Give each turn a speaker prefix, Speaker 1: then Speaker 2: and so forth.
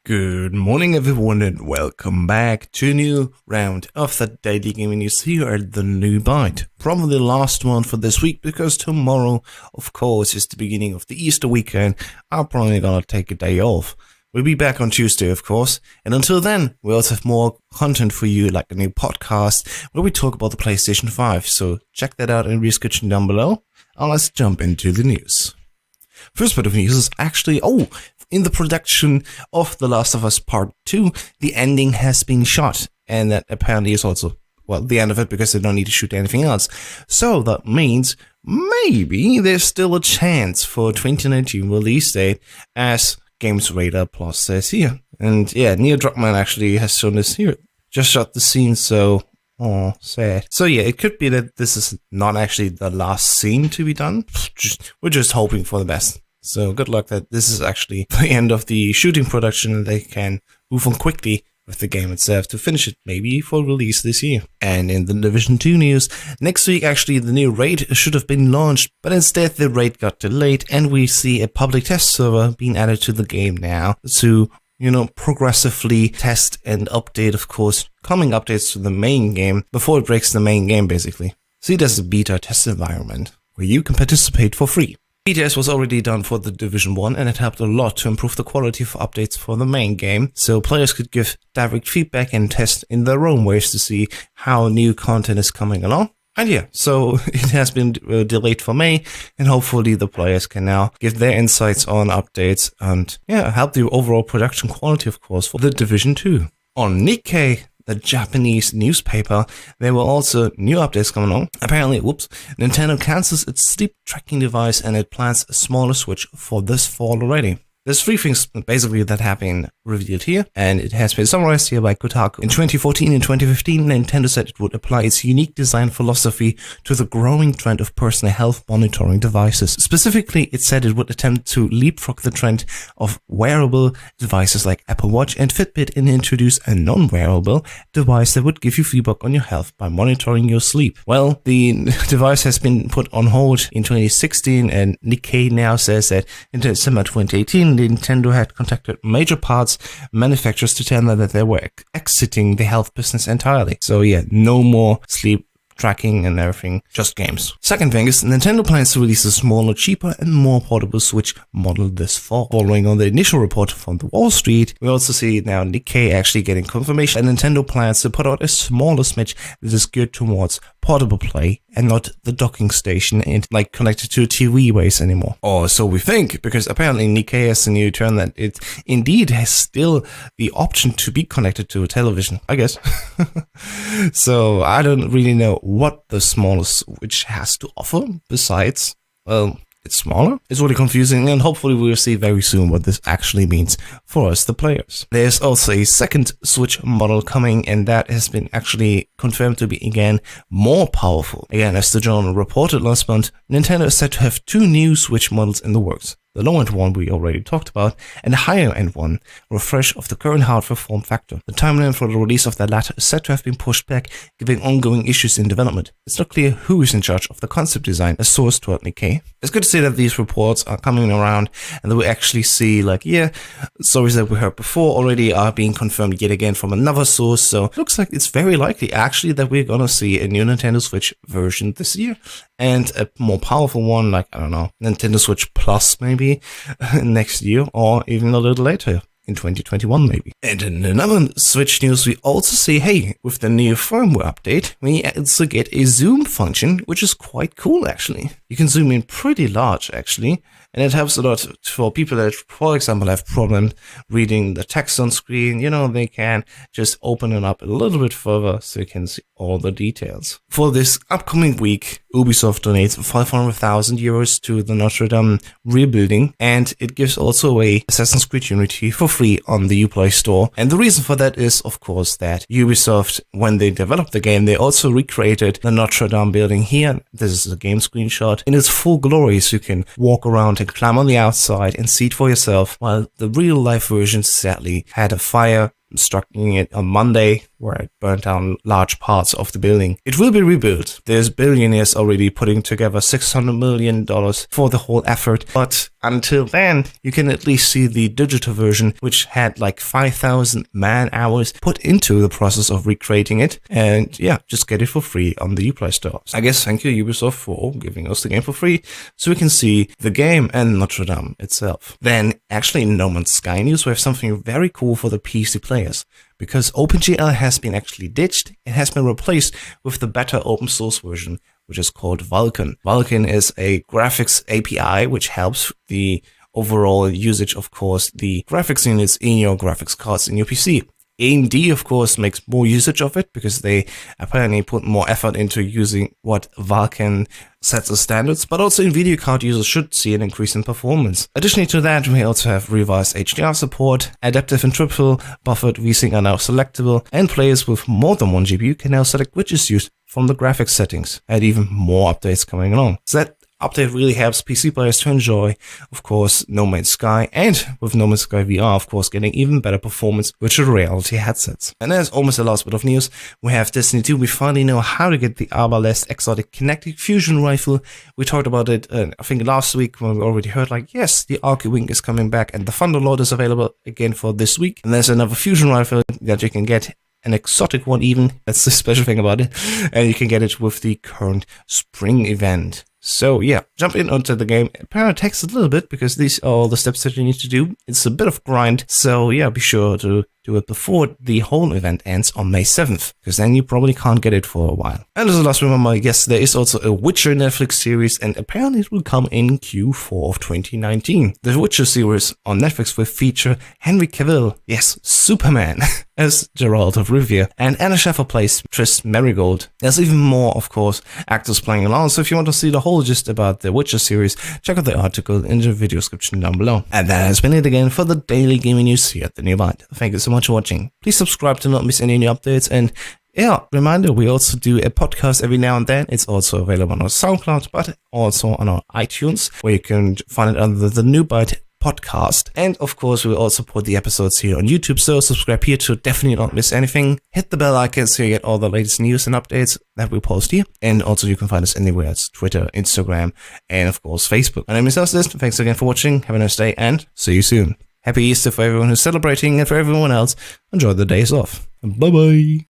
Speaker 1: Good morning everyone and welcome back to a new round of the Daily Gaming News here at the New Bite. Probably the last one for this week because tomorrow, of course, is the beginning of the Easter weekend. I'm probably gonna take a day off. We'll be back on Tuesday, of course, and until then, we also have more content for you, like a new podcast where we talk about the PlayStation 5, so check that out in the description down below. And let's jump into the news. First bit of news is actually, in the production of The Last of Us Part 2, the ending has been shot, and that apparently is also, the end of it because they don't need to shoot anything else. So that means maybe there's still a chance for 2019 release date, as Games Radar Plus says here. And yeah, Neil Druckmann actually has shown this here. Just shot the scene, so sad. So yeah, it could be that this is not actually the last scene to be done. We're just hoping for the best. So good luck that this is actually the end of the shooting production and they can move on quickly with the game itself to finish it, maybe for release this year. And in the Division 2 news, next week actually the new raid should have been launched, but instead the raid got delayed and we see a public test server being added to the game now to, progressively test and update, of course, coming updates to the main game before it breaks the main game basically. See it as a beta test environment where you can participate for free. BTS was already done for the Division 1 and it helped a lot to improve the quality of updates for the main game, so players could give direct feedback and test in their own ways to see how new content is coming along. And yeah, so it has been delayed for May, and hopefully the players can now give their insights on updates and help the overall production quality, of course, for the Division 2. On Nikkei, the Japanese newspaper, there were also new updates coming on. Apparently, Nintendo cancels its sleep tracking device and it plans a smaller Switch for this fall already. There's three things basically that have been revealed here, and it has been summarized here by Kotaku. In 2014 and 2015, Nintendo said it would apply its unique design philosophy to the growing trend of personal health monitoring devices. Specifically, it said it would attempt to leapfrog the trend of wearable devices like Apple Watch and Fitbit and introduce a non-wearable device that would give you feedback on your health by monitoring your sleep. Well, the device has been put on hold in 2016, and Nikkei now says that in December 2018, Nintendo had contacted major parts manufacturers to tell them that they were exiting the health business entirely. So yeah, no more sleep tracking and everything, just games. Second thing is Nintendo plans to release a smaller, cheaper and more portable Switch model this fall. Following on the initial report from the Wall Street, we also see now Nikkei actually getting confirmation that Nintendo plans to put out a smaller Switch that is geared towards portable play and not the docking station and connected to a TV base anymore. Or so we think, because apparently Nikkei has a new term that it indeed has still the option to be connected to a television, I guess. So I don't really know what the smallest Switch has to offer besides, it's smaller. It's really confusing, and hopefully we'll see very soon what this actually means for us, the players. There's also a second Switch model coming, and that has been actually confirmed to be, again, more powerful. Again, as the journal reported last month, Nintendo is said to have two new Switch models in the works. The low-end one we already talked about, and the higher-end one, refresh of the current hardware form factor. The timeline for the release of the latter is said to have been pushed back, given ongoing issues in development. It's not clear who is in charge of the concept design, as sourced toward Nikkei. It's good to see that these reports are coming around, and that we actually see, stories that we heard before already are being confirmed yet again from another source, so it looks like it's very likely, actually, that we're gonna see a new Nintendo Switch version this year. And a more powerful one, Nintendo Switch Plus maybe next year, or even a little later in 2021 maybe. And in another Switch news, we also see, with the new firmware update, we also get a zoom function, which is quite cool actually. You can zoom in pretty large actually, and it helps a lot for people that, for example, have problems reading the text on screen. They can just open it up a little bit further so you can see all the details. For this upcoming week, Ubisoft donates 500,000 euros to the Notre Dame rebuilding, and it gives also away Assassin's Creed Unity for free on the Uplay store. And the reason for that is, of course, that Ubisoft, when they developed the game, they also recreated the Notre Dame building here. This is a game screenshot in its full glory, so you can walk around and climb on the outside and see it for yourself, while the real life version sadly had a fire striking it on Monday, where it burned down large parts of the building. It will be rebuilt. There's billionaires already putting together $600 million for the whole effort, but until then, you can at least see the digital version, which had like 5,000 man-hours put into the process of recreating it, and yeah, just get it for free on the Uplay store. I guess thank you Ubisoft for giving us the game for free, so we can see the game and Notre Dame itself. Then, actually in No Man's Sky news, we have something very cool for the PC players. Because OpenGL has been actually ditched, it has been replaced with the better open source version, which is called Vulkan. Vulkan is a graphics API which helps the overall usage, of course, the graphics units in your graphics cards in your PC. AMD, of course, makes more usage of it because they apparently put more effort into using what Vulkan sets as standards, but also NVIDIA card users should see an increase in performance. Additionally to that, we also have revised HDR support, adaptive and triple buffered VSync are now selectable, and players with more than one GPU can now select which is used from the graphics settings, and even more updates coming along. So that update really helps PC players to enjoy, of course, No Man's Sky, and with No Man's Sky VR, of course, getting even better performance virtual reality headsets. And as almost the last bit of news, we have Destiny 2. We finally know how to get the Arbalest exotic kinetic fusion rifle. We talked about it, I think last week, when we already heard, like, yes, the Archwing is coming back, and the Thunderlord is available again for this week. And there's another fusion rifle that you can get, an exotic one even, that's the special thing about it, and you can get it with the current spring event. So yeah, jump in onto the game. Apparently it takes a little bit because these are all the steps that you need to do. It's a bit of grind, so yeah, be sure to do it before the whole event ends on May 7th, because then you probably can't get it for a while. And as a last remember, yes, there is also a Witcher Netflix series, and apparently it will come in Q4 of 2019. The Witcher series on Netflix will feature Henry Cavill, yes, Superman, as Geralt of Rivia, and Anna Sheffer plays Triss Merigold. There's even more, of course, actors playing along, so if you want to see the whole gist about the Witcher series, check out the article in the video description down below. And that has been it again for the daily gaming news here at the New Byte. Thank you so much for watching. Please subscribe to not miss any new updates, and yeah, reminder, we also do a podcast every now and then. It's also available on our SoundCloud, but also on our iTunes, where you can find it under the New Byte podcast. And of course, we also put the episodes here on YouTube, so subscribe here to definitely not miss anything. Hit the bell icon so you get all the latest news and updates that we post here. And also you can find us anywhere. It's Twitter, Instagram, and of course Facebook. My name is Elstist. Thanks again for watching. Have a nice day and see you soon. Happy Easter for everyone who's celebrating, and for everyone else, enjoy the days off. Bye bye.